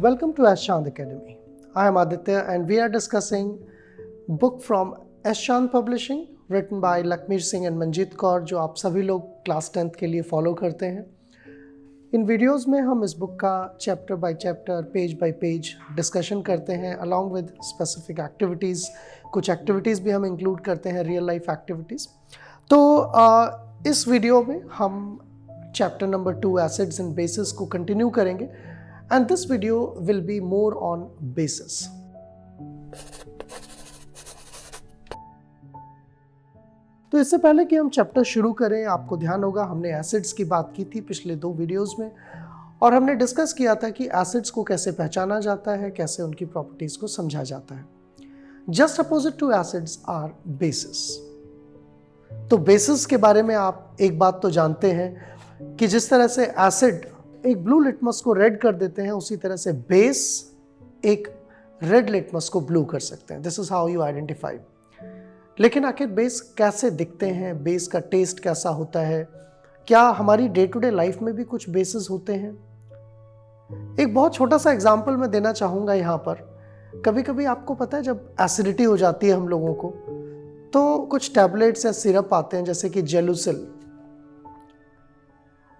Welcome to S. Chand Academy. I am Aditya and we are discussing book from S. Chand Publishing written by Lakmeer Singh and Manjeet Kaur जो आप सभी लोग class 10th के लिए follow करते हैं. इन videos में हम इस बुक का chapter by chapter page bye page discussion करते हैं अलॉन्ग विद स्पेसिफिक एक्टिविटीज़. कुछ एक्टिविटीज़ भी हम इंक्लूड करते हैं, रियल लाइफ एक्टिविटीज़. तो इस वीडियो में हम chapter number 2 acids and basis को कंटिन्यू करेंगे and this video will be more on basis. तो इससे पहले कि हम चैप्टर शुरू करें, आपको ध्यान होगा हमने एसिड्स की बात की थी पिछले 2 वीडियोस में और हमने डिस्कस किया था कि एसिड्स को कैसे पहचाना जाता है, कैसे उनकी प्रॉपर्टीज को समझा जाता है. Just opposite to acids are bases. तो बेसिस के बारे में आप एक बात तो जानते हैं कि जिस तरह से एसिड एक ब्लू लिटमस को रेड कर देते हैं, उसी तरह से बेस एक रेड लिटमस को ब्लू कर सकते हैं. This is how you identify. लेकिन आखिर बेस कैसे दिखते हैं, बेस का टेस्ट कैसा होता है, क्या हमारी डे टू डे लाइफ में भी कुछ बेसिस होते हैं? एक बहुत छोटा सा एग्जांपल मैं देना चाहूँगा यहाँ पर. कभी कभी आपको पता है जब एसिडिटी हो जाती है हम लोगों को तो कुछ टैबलेट्स या सिरप आते हैं जैसे कि Gelusil.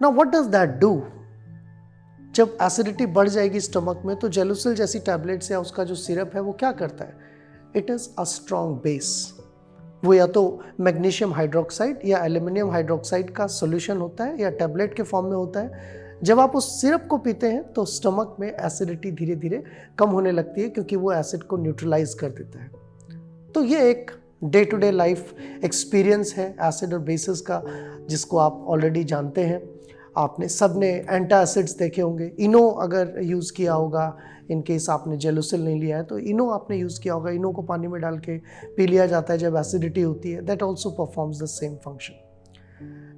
Now what does that do? जब एसिडिटी बढ़ जाएगी स्टमक में तो जेलुसिल जैसी टैबलेट्स या उसका जो सिरप है वो क्या करता है? It is a strong base. वो या तो मैग्नीशियम हाइड्रोक्साइड या एल्यूमिनियम हाइड्रोक्साइड का सॉल्यूशन होता है या टैबलेट के फॉर्म में होता है. जब आप उस सिरप को पीते हैं तो स्टमक में एसिडिटी धीरे धीरे कम होने लगती है क्योंकि वो एसिड को न्यूट्रलाइज कर देता है. तो ये एक day to day life experience है एसिड और बेसिस का, जिसको आप ऑलरेडी जानते हैं. आपने सबने एंटासिड्स देखे होंगे. इनो अगर यूज़ किया होगा, इन केस आपने जेलुसिल नहीं लिया है तो इनो आपने यूज़ किया होगा. इनो को पानी में डाल के पी लिया जाता है जब एसिडिटी होती है. That also performs the same function.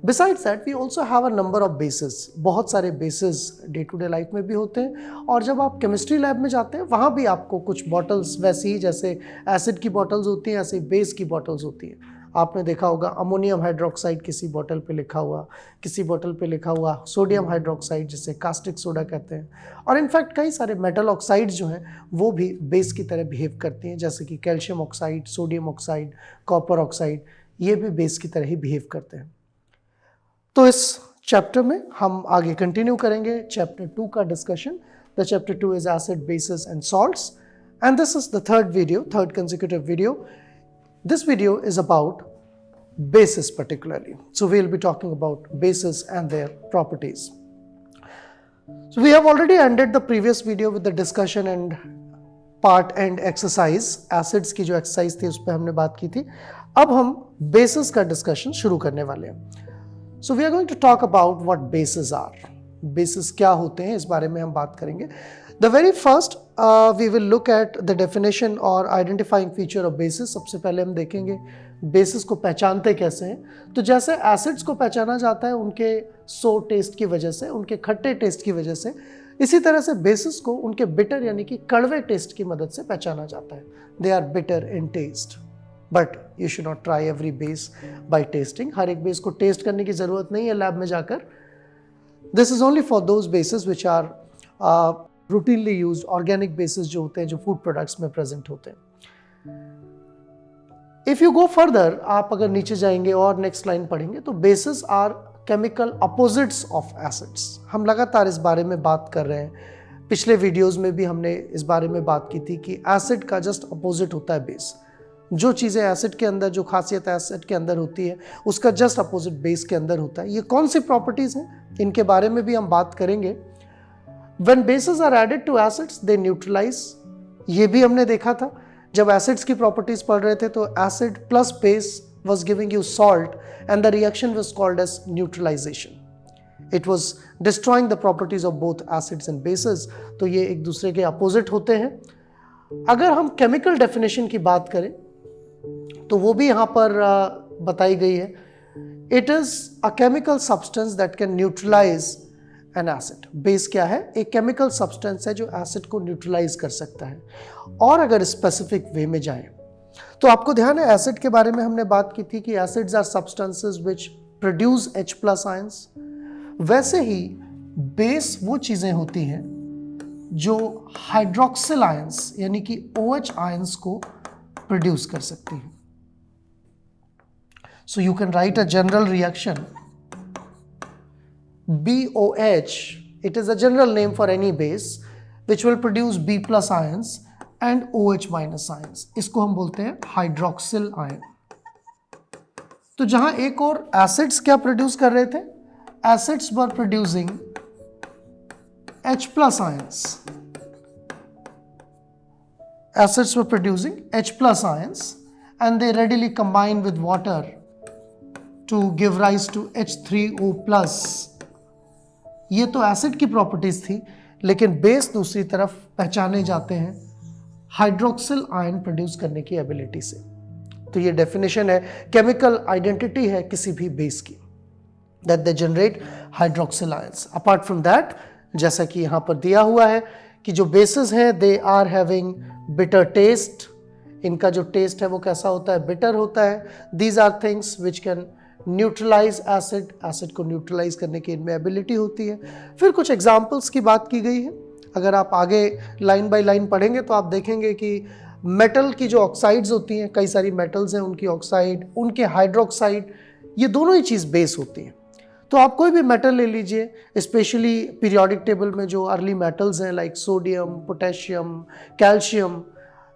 Besides that we also have a number of bases. बहुत सारे bases day to day life में भी होते हैं और जब आप केमिस्ट्री लैब में जाते हैं वहाँ भी आपको कुछ बॉटल्स वैसी ही जैसे एसिड की बॉटल्स होती हैं ऐसे बेस की बॉटल्स होती हैं. आपने देखा होगा अमोनियम हाइड्रोक्साइड किसी बोतल पे लिखा हुआ, किसी बोतल पे लिखा हुआ सोडियम हाइड्रोक्साइड जिसे कास्टिक सोडा कहते हैं. और इनफैक्ट कई सारे मेटल ऑक्साइड्स जो हैं वो भी बेस की तरह बिहेव करती हैं, जैसे कि calcium oxide, sodium oxide, copper oxide, ये भी बेस की तरह ही बिहेव करते हैं. तो इस चैप्टर में हम आगे कंटिन्यू करेंगे चैप्टर 2 का discussion. The chapter 2 is acid, basis and salts and this is the third consecutive video. This video is about bases particularly. So we'll be talking about bases and their properties. So we have already ended the previous video with the discussion and part and exercise. Acids की जो exercise थी उस पर हमने बात की थी. अब हम bases का discussion शुरू करने वाले हैं. So we are going to talk about what bases are. Bases क्या होते हैं इस बारे में हम बात करेंगे. The very first we will look at the definition और identifying feature of bases. सबसे पहले हम देखेंगे bases को पहचानते कैसे हैं. तो जैसे acids को पहचाना जाता है उनके sour टेस्ट की वजह से, उनके खट्टे टेस्ट की वजह से, इसी तरह से bases को उनके bitter यानी कि कड़वे टेस्ट की मदद से पहचाना जाता है. They are bitter in taste. But you should not try every base by tasting. हर एक बेस को टेस्ट करने की ज़रूरत नहीं है लैब में जाकर. This is only for those bases which are routinely used, organic bases जो होते हैं जो फूड प्रोडक्ट्स में प्रेजेंट होते हैं. इफ यू गो फर्दर, आप अगर नीचे जाएंगे और नेक्स्ट लाइन पढ़ेंगे तो bases are chemical opposites of acids. हम लगातार इस बारे में बात कर रहे हैं. पिछले वीडियोस में भी हमने इस बारे में बात की थी कि एसिड का जस्ट अपोजिट होता है बेस. जो चीज़ें एसिड के अंदर, जो खासियत एसिड के अंदर होती है उसका जस्ट अपोजिट बेस के अंदर होता है. ये कौन सी प्रॉपर्टीज हैं इनके बारे में भी हम बात करेंगे. When bases are added to acids, they neutralize. ये भी हमने देखा था जब एसिड्स की प्रॉपर्टीज पढ़ रहे थे तो acid plus base was giving you salt and the reaction was called as neutralization. It was destroying the properties of both acids and bases. तो ये एक दूसरे के अपोजिट होते हैं. अगर हम केमिकल डेफिनेशन की बात करें तो वो भी यहाँ पर बताई गई है. It is a chemical substance that can neutralize an acid. Base क्या है? एक केमिकल सब्सटेंस है जो एसिड को न्यूट्रलाइज कर सकता है. और अगर स्पेसिफिक वे में जाएं तो आपको ध्यान है एसिड के बारे में हमने बात की थी कि acids are substances which produce H+ ions. वैसे ही बेस वो चीजें होती हैं जो हाइड्रोक्सिल आयंस यानी कि OH आयंस को प्रोड्यूस कर सकती है। So you can write a general reaction BOH, it is a general name for any base which will produce B plus ions and OH minus ions. इसको हम बोलते हैं हाइड्रोक्सिल आयन। तो जहां एक और एसिड्स क्या प्रोड्यूस कर रहे थे, acids were producing H plus ions. Acids were producing H plus ions and they readily combine with water to give rise to H3O plus. ये तो एसिड की प्रॉपर्टीज थी, लेकिन बेस दूसरी तरफ पहचाने जाते हैं हाइड्रोक्सिल आयन प्रोड्यूस करने की एबिलिटी से। तो ये डेफिनेशन है, केमिकल आइडेंटिटी है किसी भी बेस की, that they generate hydroxyl ions. Apart from that, जैसा कि यहाँ पर दिया हुआ है कि जो बेसिस हैं they are having bitter taste, इनका जो टेस्ट है वो कैसा होता है, बिटर होता है। These are things which can neutralise acid, acid को न्यूट्रलाइज करने की इनमें एबिलिटी होती है। फिर कुछ एग्जाम्पल्स की बात की गई है, अगर आप आगे लाइन बाय लाइन पढ़ेंगे तो आप देखेंगे कि मेटल की जो ऑक्साइड्स होती हैं, कई सारी मेटल्स हैं, उनकी ऑक्साइड, उनके हाइड्रोक्साइड, ये दोनों ही चीज़ बेस होती हैं। तो आप कोई भी मेटल ले लीजिए, स्पेशली पीरियोडिक टेबल में जो अर्ली मेटल्स हैं लाइक सोडियम, पोटेशियम, कैल्शियम,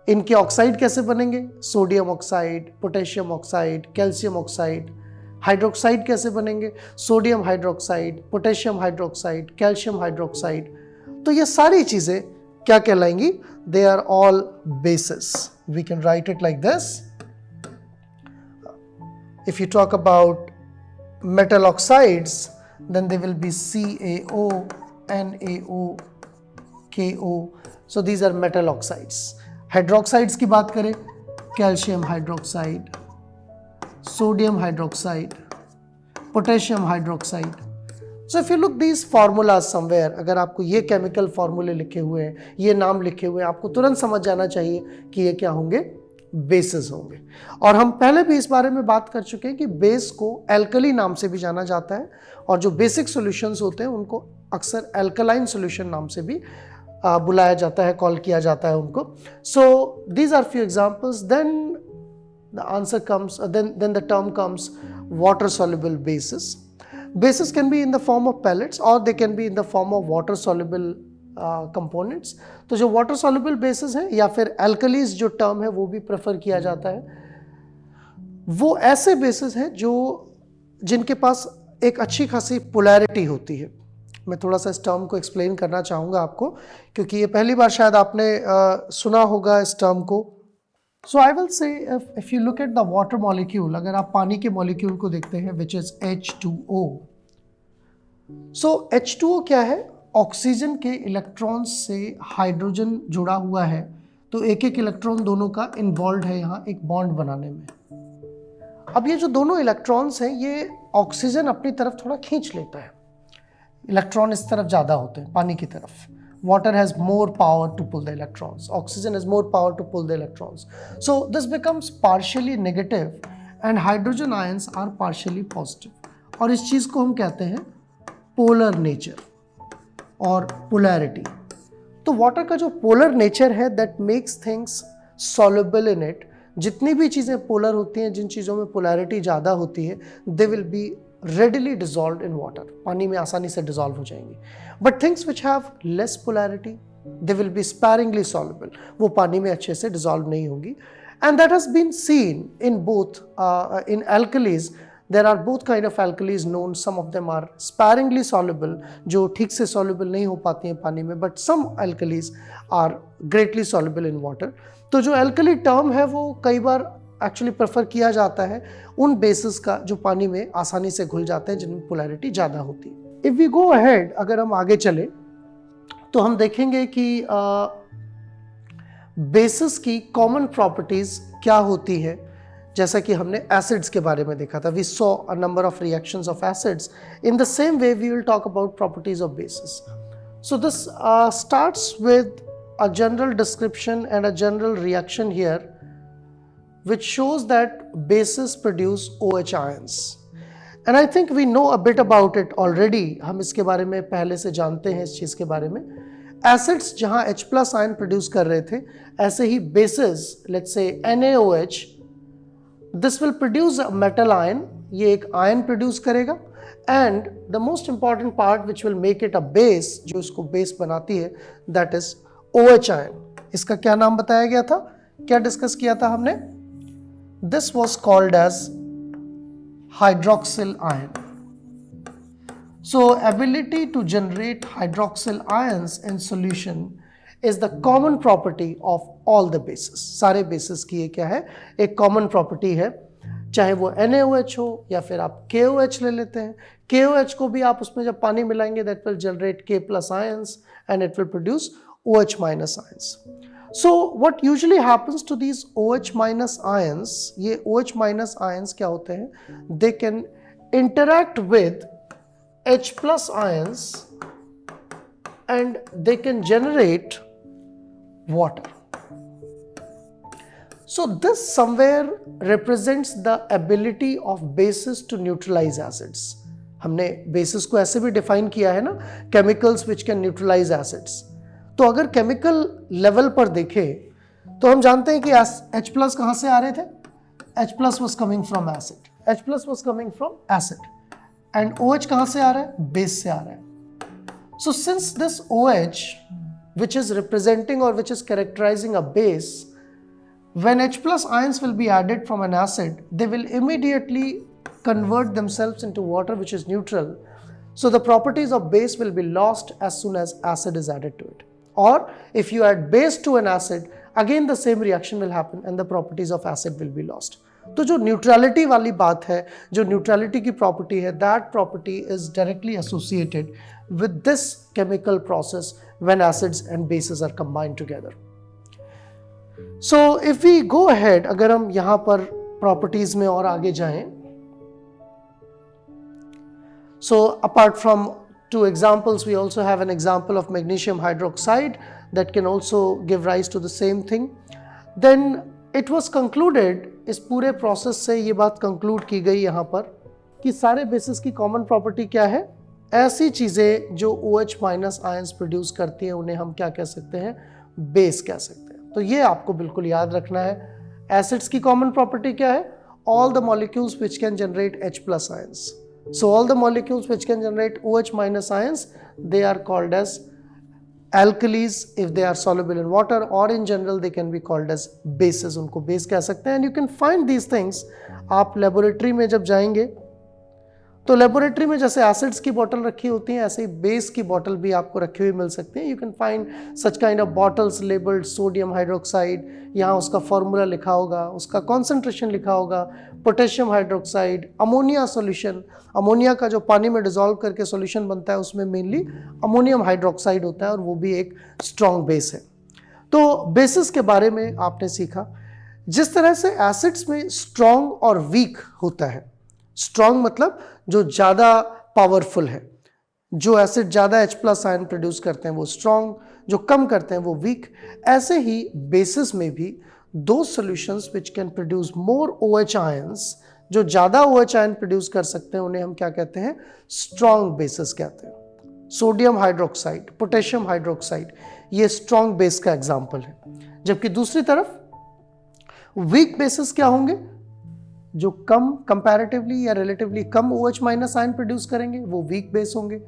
इनके ऑक्साइड कैसे बनेंगे, sodium oxide, potassium oxide, calcium oxide. Hydroxide कैसे बनेंगे, sodium hydroxide, potassium hydroxide, calcium hydroxide. तो ये सारी चीज़ें क्या कहलाएंगी, they are all bases. We can write it like this. If you talk about metal oxides, then they will be CaO, NaO, Ko. So these are metal oxides. Hydroxides की बात करें, calcium hydroxide, sodium hydroxide, potassium hydroxide. So if you look these formulas somewhere, अगर आपको ये chemical फॉर्मूले लिखे हुए हैं, ये नाम लिखे हुए हैं, आपको तुरंत समझ जाना चाहिए कि ये क्या होंगे, बेसिस होंगे। और हम पहले भी इस बारे में बात कर चुके हैं कि बेस को एल्कली नाम से भी जाना जाता है, और जो बेसिक सॉल्यूशंस होते हैं उनको अक्सर एल्कलाइन सॉल्यूशन नाम से भी बुलाया जाता है, कॉल किया जाता है उनको। So these are few examples, then the answer comes, then the term comes water soluble bases. Bases can be in the form of pellets or they can be in the form of water soluble components. तो जो water soluble basis हैं या फिर alkalis जो term है वो भी prefer किया जाता है, वो ऐसे बेसिस हैं जो जिनके पास एक अच्छी खासी पोलैरिटी होती है। मैं थोड़ा सा इस टर्म को एक्सप्लेन करना चाहूँगा आपको, क्योंकि ये पहली बार शायद आपने सुना होगा इस टर्म को। So I will say if you look at the water molecule, अगर आप पानी के मॉलिक्यूल को देखते हैं which is H2O। So H2O क्या है, ऑक्सीजन के इलेक्ट्रॉन्स से हाइड्रोजन जुड़ा हुआ है, तो एक एक इलेक्ट्रॉन दोनों का इन्वॉल्व है यहाँ एक बॉन्ड बनाने में। अब ये जो दोनों इलेक्ट्रॉन्स हैं ये ऑक्सीजन अपनी तरफ थोड़ा खींच लेता है, इलेक्ट्रॉन इस तरफ ज़्यादा होते हैं पानी की तरफ। Water has more power to pull the electrons, oxygen has more power to pull the electrons. So this becomes partially negative and hydrogen ions are partially positive, और इस चीज़ को हम कहते हैं पोलर नेचर और पोलैरिटी। तो वाटर का जो पोलर नेचर है that makes things soluble in it. जितनी भी चीज़ें पोलर होती हैं, जिन चीज़ों में पोलैरिटी ज़्यादा होती है, they will be readily dissolve in water, पानी में आसानी से डिजॉल्व हो जाएंगी। But things which have less polarity they will be sparingly soluble, वो पानी में अच्छे से डिजॉल्व नहीं होंगी। And that has been seen in both in alkalis. There are both kind of alkalis known. Some of them are sparingly soluble, जो ठीक से soluble नहीं हो पाती हैं पानी में, but some alkalis are greatly soluble in water. तो जो alkali term है वो कई बार actually prefer किया जाता है उन bases का जो पानी में आसानी से घुल जाते हैं, जिनमें polarity ज़्यादा होती है। If we go ahead, अगर हम आगे चले तो हम देखेंगे कि bases की common properties क्या होती है। जैसा कि हमने एसिड्स के बारे में देखा था, we saw a number of reactions of acids, in the same way we will talk about properties of bases. So this starts with a general description and a general reaction here which shows that bases produce OH ions, and I think we know a bit about it already. हम इसके बारे में पहले से जानते हैं इस चीज़ के बारे में, एसिड्स जहां H प्लस आयन प्रोड्यूस कर रहे थे, ऐसे ही bases let's say NaOH, this will produce a metal ion, ये एक आयन प्रोड्यूस करेगा, and the most important part which will make it a base, जो इसको बेस बनाती है, दैट इज OH आयन। इसका क्या नाम बताया गया था, क्या डिस्कस किया था हमने? This was called as hydroxyl ion. So ability to generate hydroxyl ions in solution is the common property of all the bases. सारे bases की ये क्या है, एक common property है, चाहे वो NaOH हो या फिर आप KOH ले लेते हैं। KOH को भी आप उसमें जब पानी मिलाएंगे that will generate K plus ions and it will produce OH minus ions. So what usually happens to these OH minus ions, ये OH minus ions क्या होते हैं, they can interact with H plus ions and they can generate water. So this somewhere represents the ability of bases to neutralize acids. हमने bases को ऐसे भी define किया है ना, chemicals which can neutralize acids. तो अगर chemical level पर देखें तो हम जानते हैं कि H plus कहाँ से आ रहे थे? H plus was coming from acid. H plus was coming from acid. And OH कहाँ से आ रहा है? बेस से आ रहा है। So since this OH, which is representing or which is characterizing a base, when H plus ions will be added from an acid, they will immediately convert themselves into water which is neutral. So the properties of base will be lost as soon as acid is added to it. Or if you add base to an acid, again the same reaction will happen and the properties of acid will be lost. तो जो neutrality वाली बात है, जो neutrality की property है, that property is directly associated with this chemical process when acids and bases are combined together. So if we go ahead, अगर हम यहां पर प्रॉपर्टीज में और आगे जाएं, so apart from two examples, we also have an example of magnesium hydroxide that can also give rise to the same thing. Then it was concluded, इस पूरे प्रोसेस से ये बात कंक्लूड की गई यहाँ पर कि सारे बेसिस की कॉमन प्रॉपर्टी क्या है, ऐसी चीज़ें जो OH माइनस आयंस प्रोड्यूस करती हैं उन्हें हम क्या कह सकते हैं, बेस कह सकते हैं। तो ये आपको बिल्कुल याद रखना है। एसिड्स की कॉमन प्रॉपर्टी क्या है, all the molecules which can generate H plus ions. So all the molecules which can generate OH minus ions, they are called as alkalis if they are soluble in water, or in general they can be called as bases, उनको base कह सकते हैं। and you can find these things, आप laboratory में जब जाएंगे तो laboratory में जैसे एसिड्स की बोतल रखी होती हैं, ऐसे ही बेस की बोतल भी आपको रखी हुई मिल सकती है। You can find such kind of bottles labelled sodium hydroxide, यहाँ उसका फॉर्मूला लिखा होगा, उसका कॉन्सेंट्रेशन लिखा होगा, potassium hydroxide, ammonia solution, ammonia का जो पानी में डिसॉल्व करके सॉल्यूशन बनता है उसमें मेनली अमोनियम हाइड्रोक्साइड होता है और वो भी एक स्ट्रॉन्ग बेस है। तो बेसिस के बारे में आपने सीखा। जिस तरह से एसिड्स में स्ट्रॉन्ग और वीक होता है, स्ट्रॉन्ग मतलब जो ज़्यादा पावरफुल है, जो एसिड ज़्यादा H प्लस आयन प्रोड्यूस करते हैं वो स्ट्रॉन्ग, जो कम करते हैं वो वीक। ऐसे ही बेसिस में भी दो solutions which can produce more OH ions, जो ज़्यादा OH आयन प्रोड्यूस कर सकते हैं उन्हें हम क्या कहते हैं, स्ट्रॉन्ग बेसिस कहते हैं। सोडियम हाइड्रोक्साइड, पोटेशियम हाइड्रोक्साइड, ये स्ट्रॉन्ग बेस का एग्जाम्पल है। जबकि दूसरी तरफ वीक बेसिस क्या होंगे, जो कम कंपैरेटिवली या रिलेटिवली कम OH माइनस आयन प्रोड्यूस करेंगे वो वीक बेस होंगे।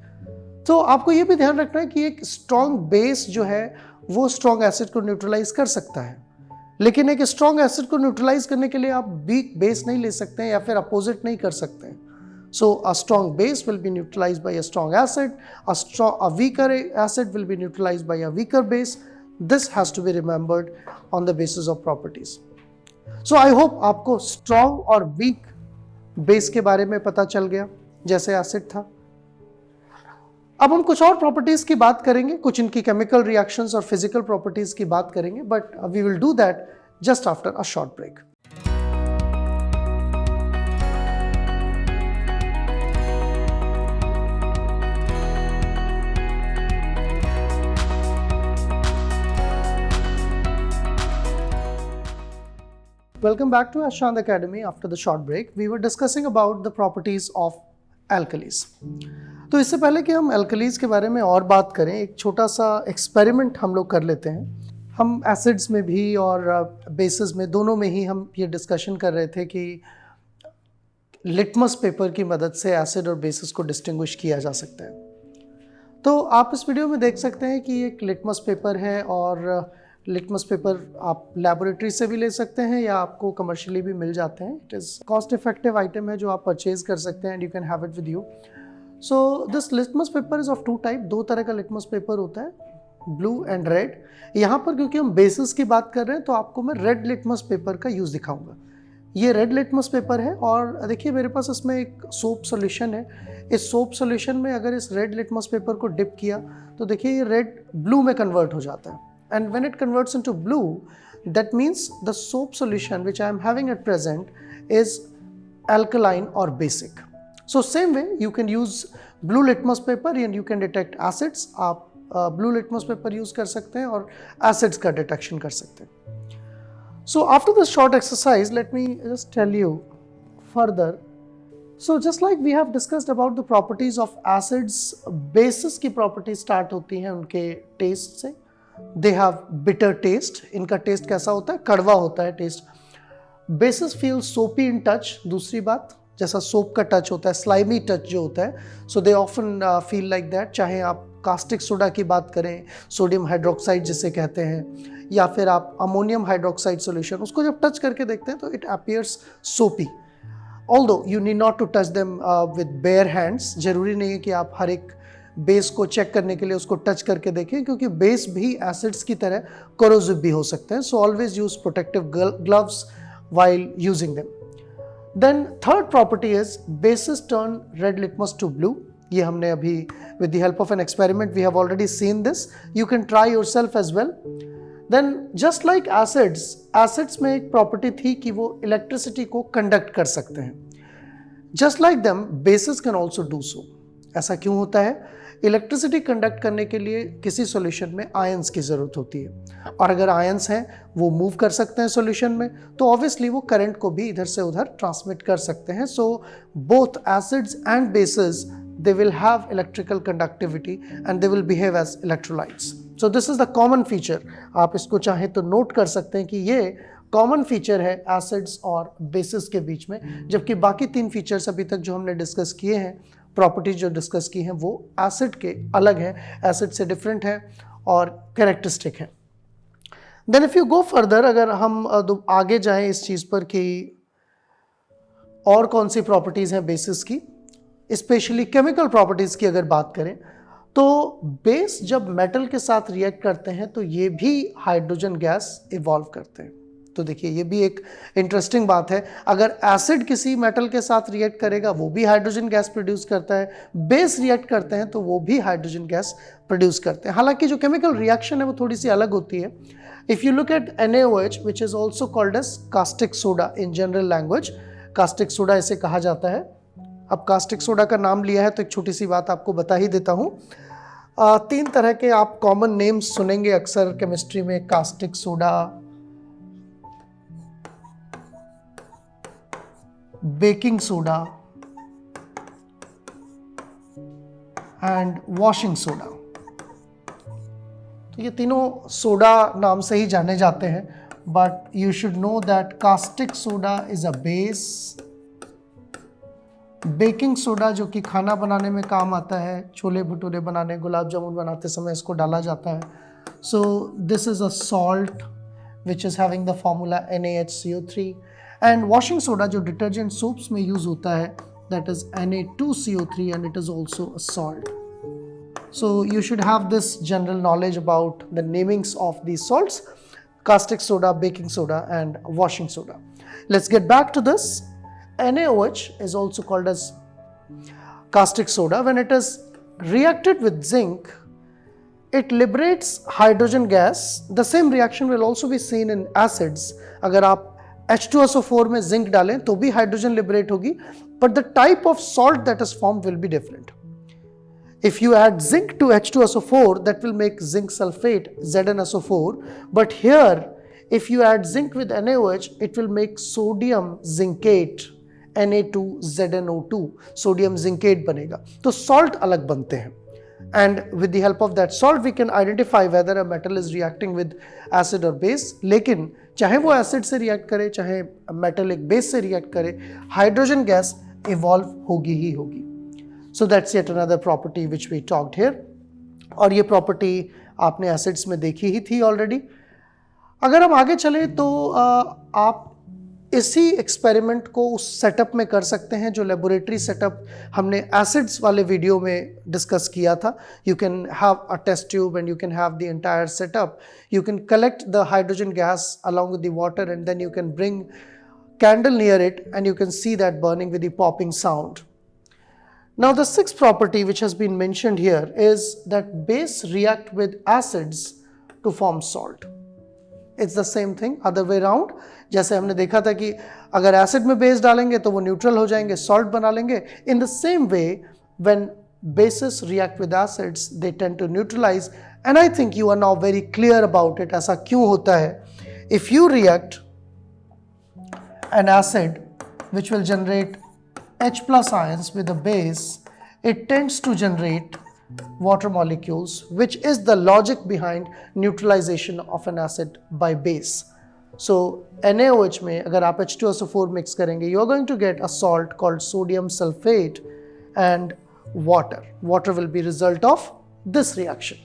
तो आपको ये भी ध्यान रखना है कि एक स्ट्रॉन्ग बेस जो है वो स्ट्रॉन्ग एसिड को न्यूट्रलाइज कर सकता है, लेकिन एक स्ट्रॉन्ग एसिड को न्यूट्रलाइज करने के लिए आप वीक बेस नहीं ले सकते हैं या फिर अपोजिट नहीं कर सकते हैं। So a strong base will be neutralized by a strong acid, a weaker acid will be neutralized by a weaker base. This has to be remembered on the basis of properties. So I hope आपको strong और weak base के बारे में पता चल गया जैसे acid था। अब हम कुछ और प्रॉपर्टीज की बात करेंगे, कुछ इनकी केमिकल रिएक्शंस और फिजिकल प्रॉपर्टीज की बात करेंगे, but we will do that just after a short break. Welcome back to Ashant Academy. After the short break, we were discussing about the properties of alkalis. तो इससे पहले कि हम alkalis के बारे में और बात करें, एक छोटा सा एक्सपेरिमेंट हम लोग कर लेते हैं। हम एसिड्स में भी और बेसिस में, दोनों में ही हम ये डिस्कशन कर रहे थे कि लिटमस पेपर की मदद से एसिड और बेसिस को डिस्टिंग्विश किया जा सकता है। तो आप इस वीडियो में देख सकते हैं कि एक लिटमस पेपर है, और लिटमस पेपर आप लेबोरेटरी से भी ले सकते हैं या आपको कमर्शियली भी मिल जाते हैं। It is cost effective item है जो आप परचेज कर सकते हैं and you can have it with you. So this litmus paper is of two type, दो तरह का लिटमस पेपर होता है, ब्लू एंड रेड। यहाँ पर क्योंकि हम बेसिस की बात कर रहे हैं तो आपको मैं रेड लिटमस पेपर का यूज़ दिखाऊंगा। ये रेड लिटमस पेपर है और देखिए मेरे पास इसमें एक सोप सॉल्यूशन है। इस सोप सॉल्यूशन में अगर इस रेड लिटमस पेपर को डिप किया तो देखिए ये रेड ब्लू में कन्वर्ट हो जाता है। And when it converts into blue, that means the soap solution which I am having at present is alkaline or basic. So same way you can use blue litmus paper and you can detect acids. आप blue litmus paper use कर सकते हैं और acids का detection कर सकते हैं। So after this short exercise, let me just tell you further. So just like we have discussed about the properties of acids, bases की properties start होती हैं उनके taste से। दे हैव बिटर टेस्ट, इनका test कैसा होता है, कड़वा होता है टेस्ट। बेसिस फील सोपी इन टच, दूसरी बात जैसा सोप का टच होता है, स्लाइमी टच जो होता है, so they often feel like that. चाहे आप कास्टिक सोडा की बात करें, सोडियम हाइड्रोक्साइड जिसे कहते हैं, या फिर आप अमोनियम हाइड्रोक्साइड सॉल्यूशन, उसको जब टच करके देखते हैं तो it appears soapy. Although you need not to touch them with bare hands, जरूरी नहीं है कि आप हर एक बेस को चेक करने के लिए उसको टच करके देखें, क्योंकि बेस भी एसिड्स की तरह कोरोसिव भी हो सकते हैं। So always use protective gloves while using them. Then third property is bases turn red litmus to blue. ये हमने अभी with the help of an experiment we have already seen this, you can try yourself as well. Then just like acids में एक property थी कि वो electricity को conduct कर सकते हैं। Just like them basis can also do so. ऐसा क्यों होता है? इलेक्ट्रिसिटी कंडक्ट करने के लिए किसी सॉल्यूशन में आयंस की ज़रूरत होती है, और अगर आयंस हैं वो मूव कर सकते हैं सॉल्यूशन में, तो ऑब्वियसली वो करंट को भी इधर से उधर ट्रांसमिट कर सकते हैं। So both acids and bases they will have electrical conductivity and they will behave as electrolytes. So this is the common feature. आप इसको चाहें तो नोट कर सकते हैं कि ये कॉमन फीचर है एसिड्स और बेसिस के बीच में, जबकि बाकी तीन फीचर्स अभी तक जो हमने डिस्कस किए हैं, प्रॉपर्टीज जो डिस्कस की हैं, वो एसिड के अलग हैं, एसिड से डिफरेंट है और कैरेक्टरिस्टिक है। Then if you go further, अगर हम आगे जाएं इस चीज़ पर कि और कौन सी प्रॉपर्टीज़ हैं बेसिस की, स्पेशली केमिकल प्रॉपर्टीज़ की अगर बात करें, तो बेस जब मेटल के साथ रिएक्ट करते हैं तो ये भी हाइड्रोजन गैस इवॉल्व करते हैं। तो देखिए ये भी एक इंटरेस्टिंग बात है। अगर एसिड किसी मेटल के साथ रिएक्ट करेगा वो भी हाइड्रोजन गैस प्रोड्यूस करता है, बेस रिएक्ट करते हैं तो वो भी हाइड्रोजन गैस प्रोड्यूस करते हैं। हालांकि जो केमिकल रिएक्शन है वो थोड़ी सी अलग होती है। If you look at NaOH which is also called as caustic soda in general language, caustic soda इसे कहा जाता है। अब कास्टिक सोडा का नाम लिया है तो एक छोटी सी बात आपको बता ही देता हूँ। तीन तरह के आप कॉमन नेम्स सुनेंगे अक्सर केमिस्ट्री में, caustic soda, baking soda and washing soda. तो ये तीनों सोडा नाम से ही जाने जाते हैं, but you should know that caustic soda is a base. Baking soda जो कि खाना बनाने में काम आता है, छोले भटूरे बनाने, गुलाब जामुन बनाते समय इसको डाला जाता है। सो this is a salt which is having the formula NaHCO3। And washing soda जो डिटर्जेंट सोप्स में यूज होता है, that is Na2CO3 and it is also a salt. So you should have this general knowledge about the namings of these salts: caustic soda, baking soda and washing soda. Let's get back to this. NaOH is also called as caustic soda. When it is reacted with zinc, it liberates hydrogen gas. The same reaction will also be seen in acids. अगर आप H2SO4 में zinc डालें तो भी hydrogen liberate होगी, but the type of salt that is formed will be different. If you add zinc to H2SO4, that will make zinc sulfate, ZnSO4. But here, if you add zinc with NaOH, it will make sodium zincate, Na2ZNO2, sodium zincate बनेगा। तो salt अलग बनते हैं, and with the help of that salt we can identify whether a metal is reacting with acid or base। लेकिन चाहे वो acid से react करे, चाहे मेटल एक बेस से रिएक्ट करे, हाइड्रोजन गैस इवॉल्व होगी ही होगी। So that's yet another property which we talked here. और ये प्रॉपर्टी आपने एसिड्स में देखी ही थी ऑलरेडी। अगर हम आगे चले तो आप इसी एक्सपेरिमेंट को उस सेटअप में कर सकते हैं जो लेबोरेटरी सेटअप हमने एसिड्स वाले वीडियो में डिस्कस किया था। You can have a test tube and you can have the entire setup. You can collect the hydrogen gas along with the water and then you can bring candle near it and you can see that burning with the popping sound. Now the sixth property which has been mentioned here is that base react with acids to form salt. It's the same thing other way around। जैसे हमने देखा था कि अगर acid में base डालेंगे तो वो न्यूट्रल हो जाएंगे, सॉल्ट बना लेंगे। इन the same way when bases react with acids they tend to neutralize, and I think you are now very clear about it। ऐसा क्यों होता है? If you react an acid which will generate H plus ions with a base, it tends to generate water molecules, which is the logic behind neutralization of an acid by base। So NaOH में अगर आप H2SO4 mix करेंगे, you are going to get a salt called sodium sulfate and water। Water will be result of this reaction।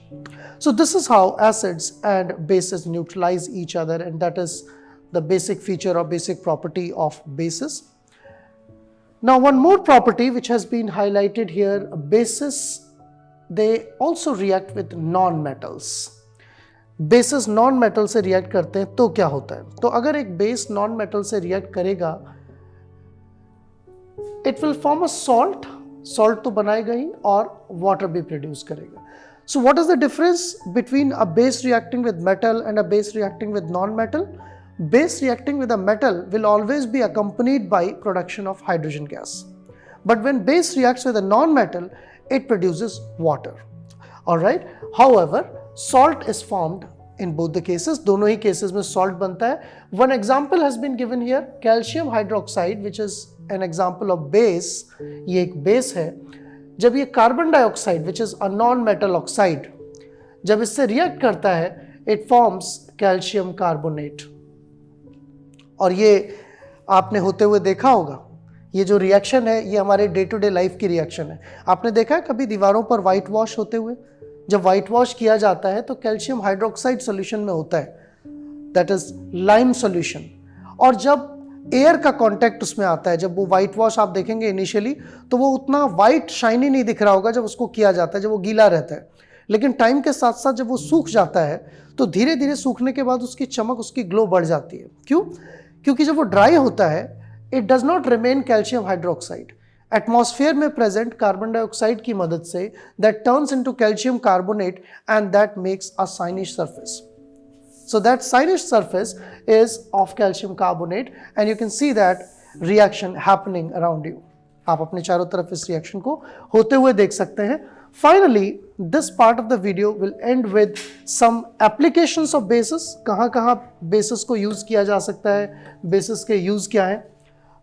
So this is how acids and bases neutralize each other, and that is the basic feature or basic property of bases। Now one more property which has been highlighted here, bases they also react with non-metals। Bases non metal से react करते हैं तो क्या होता है? तो अगर एक बेस नॉन मेटल से रिएक्ट करेगा, it will form a salt. Salt तो बनाएगा ही और वाटर भी प्रोड्यूस करेगा। So what is the difference between a base reacting with metal and a base reacting with non metal? Base reacting with a metal will always be accompanied by production of hydrogen gas, but when base reacts with a non-metal, it produces water। All right, however salt is formed in both the cases। दोनों ही cases में salt बनता है। One example has been given here, calcium hydroxide, which is an example of base। ये एक base है। जब ये carbon dioxide which is a non-metal oxide, जब इससे रिएक्ट करता है, it forms calcium carbonate। और ये आपने होते हुए देखा होगा। ये जो रिएक्शन है ये हमारे डे टू डे लाइफ की रिएक्शन है। आपने देखा है कभी दीवारों पर वाइट वॉश होते हुए? जब वाइट वॉश किया जाता है तो कैल्शियम हाइड्रोक्साइड सॉल्यूशन में होता है, दैट इज लाइम सॉल्यूशन। और जब एयर का कांटेक्ट उसमें आता है, जब वो वाइट वॉश आप देखेंगे इनिशियली तो वो उतना वाइट शाइनी नहीं दिख रहा होगा जब उसको किया जाता है, जब वो गीला रहता है। लेकिन टाइम के साथ साथ जब वो सूख जाता है तो धीरे धीरे सूखने के बाद उसकी चमक, उसकी ग्लो बढ़ जाती है। क्यों? क्योंकि जब वो ड्राई होता है, it does not remain calcium hydroxide. Atmosphere में प्रेजेंट कार्बन डाइऑक्साइड की मदद से that turns into calcium carbonate and that makes a shinish surface. So that shinish surface is of calcium carbonate and you can see that reaction happening around you. आप अपने चारों तरफ इस reaction को होते हुए देख सकते हैं। Finally, this part of the video will end with some applications of bases। कहाँ bases को use किया जा सकता है, bases के use क्या हैं?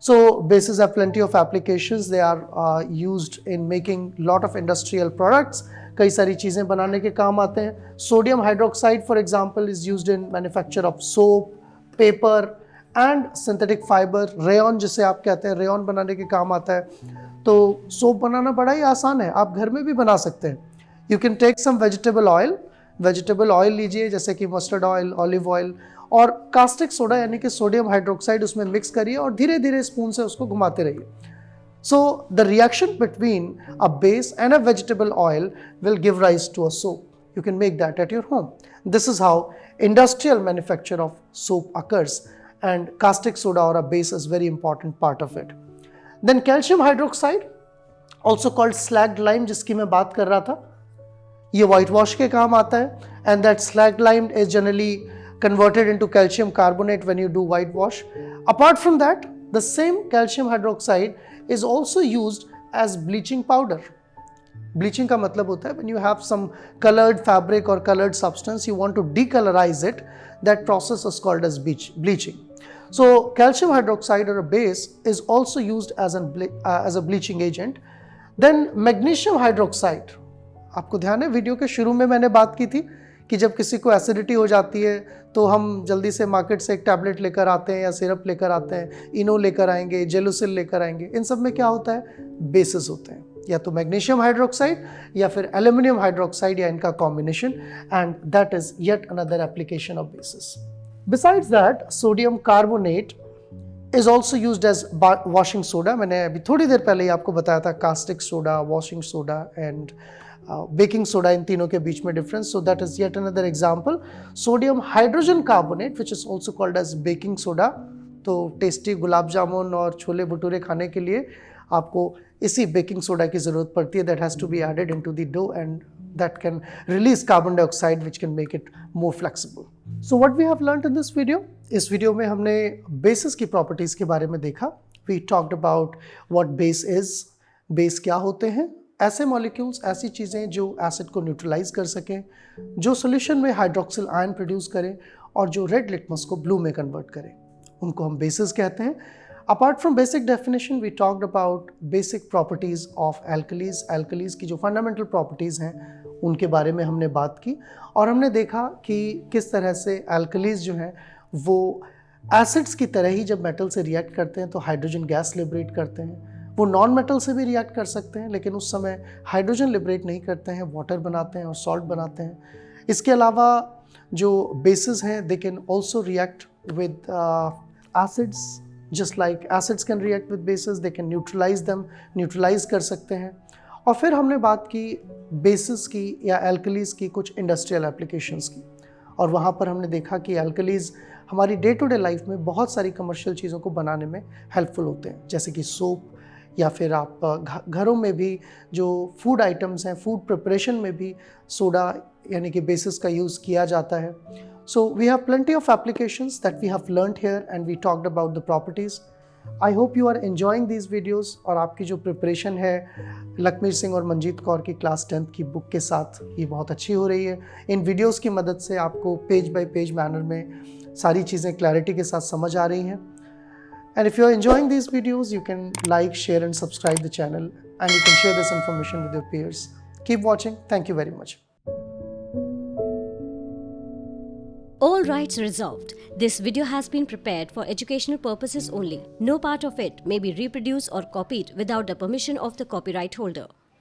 So bases have plenty of applications। They are used in making lot of industrial products। कई सारी चीज़ें बनाने के काम आते हैं। Sodium hydroxide for example is used in manufacture of soap, paper and synthetic fiber। rayon जिसे आप कहते हैं, rayon बनाने के काम आता है। तो सोप बनाना बड़ा ही आसान है, आप घर में भी बना सकते हैं। You can take some vegetable oil लीजिए, जैसे कि मस्टर्ड ऑयल, ऑलिव ऑयल, और कास्टिक सोडा यानी कि सोडियम हाइड्रोक्साइड उसमें मिक्स करिए और धीरे धीरे स्पून से उसको घुमाते रहिए। So the reaction between a base and a vegetable oil will give rise to a soap. You can make that at your home. This is how industrial manufacture of soap occurs, and caustic soda और a base is very important part of it. Then calcium hydroxide, also called slagged lime, जिसकी मैं बात कर रहा था, ये white wash के काम आता है, and that slagged lime is generally converted into calcium carbonate when you do white wash। Apart from that, the same calcium hydroxide is also used as bleaching powder। Bleaching का मतलब होता है when you have some colored fabric or colored substance, you want to decolorize it, that process is called as bleaching। So calcium hydroxide or a base is also used as a bleaching agent. Then magnesium hydroxide, आपको ध्यान है video के शुरू में मैंने बात की थी कि जब किसी को एसिडिटी हो जाती है तो हम जल्दी से मार्केट से एक टैबलेट लेकर आते हैं या सिरप लेकर आते हैं, इनो लेकर आएंगे, जेलुसिल लेकर आएंगे। इन सब में क्या होता है, बेसिस होते हैं, या तो मैग्नीशियम हाइड्रोक्साइड या फिर एल्यूमिनियम हाइड्रोक्साइड या इनका combination, and that is yet another application of bases. Besides that sodium carbonate is also used as washing soda. मैंने अभी थोड़ी देर पहले ही आपको बताया था caustic soda, washing soda and baking soda, इन तीनों के बीच में difference. So that is yet another example. Sodium hydrogen carbonate which is also called as baking soda. तो टेस्टी गुलाब जामुन और छोले भटूरे खाने के लिए आपको इसी बेकिंग सोडा की जरूरत पड़ती है। That has to be added into the dough and that can release carbon dioxide which can make it more flexible. So what we have learned in this video, इस वीडियो में हमने bases की properties के बारे में देखा। We talked about what base is, base क्या होते हैं, ऐसे molecules, ऐसी चीज़ें जो acid को neutralize कर सकें, जो solution में hydroxyl ion produce करें और जो red litmus को blue में convert करें, उनको हम bases कहते हैं। Apart from basic definition, we talked about basic properties of alkalis. Alkalis की जो fundamental properties हैं उनके बारे में हमने बात की और हमने देखा कि किस तरह से alkalis जो हैं वो acids की तरह ही जब metal से react करते हैं तो हाइड्रोजन गैस लिबरेट करते हैं। वो नॉन मेटल से भी रिएक्ट कर सकते हैं लेकिन उस समय हाइड्रोजन लिबरेट नहीं करते हैं, वाटर बनाते हैं और सॉल्ट बनाते हैं। इसके अलावा जो बेसिस हैं they can also react with acids, just like acids can react with bases, they can neutralize them, neutralize कर सकते हैं। और फिर हमने बात की बेसिस की या एल्कलीज की कुछ इंडस्ट्रियल एप्लीकेशंस की, और वहाँ पर हमने देखा कि एल्कलीज हमारी डे टू डे लाइफ में बहुत सारी कमर्शियल चीज़ों को बनाने में हेल्पफुल होते हैं, जैसे कि सोप, या फिर आप घरों में भी जो फूड आइटम्स हैं, फूड प्रिपरेशन में भी सोडा यानी कि बेसिस का यूज़ किया जाता है। So we have plenty of applications that we have learned here and we talked about the properties. I hope you are enjoying these videos और आपकी जो प्रिपरेशन है लखमीर सिंह और मंजीत कौर की क्लास 10th की बुक के साथ ये बहुत अच्छी हो रही है। इन वीडियोस की मदद से आपको पेज बाय पेज मैनर में सारी चीज़ें क्लैरिटी के साथ समझ आ रही हैं। And if you are enjoying these videos, you can like, share and subscribe the channel and you can share this information with your peers. Keep watching. Thank you very much. All rights reserved. This video has been prepared for educational purposes only. No part of it may be reproduced or copied without the permission of the copyright holder.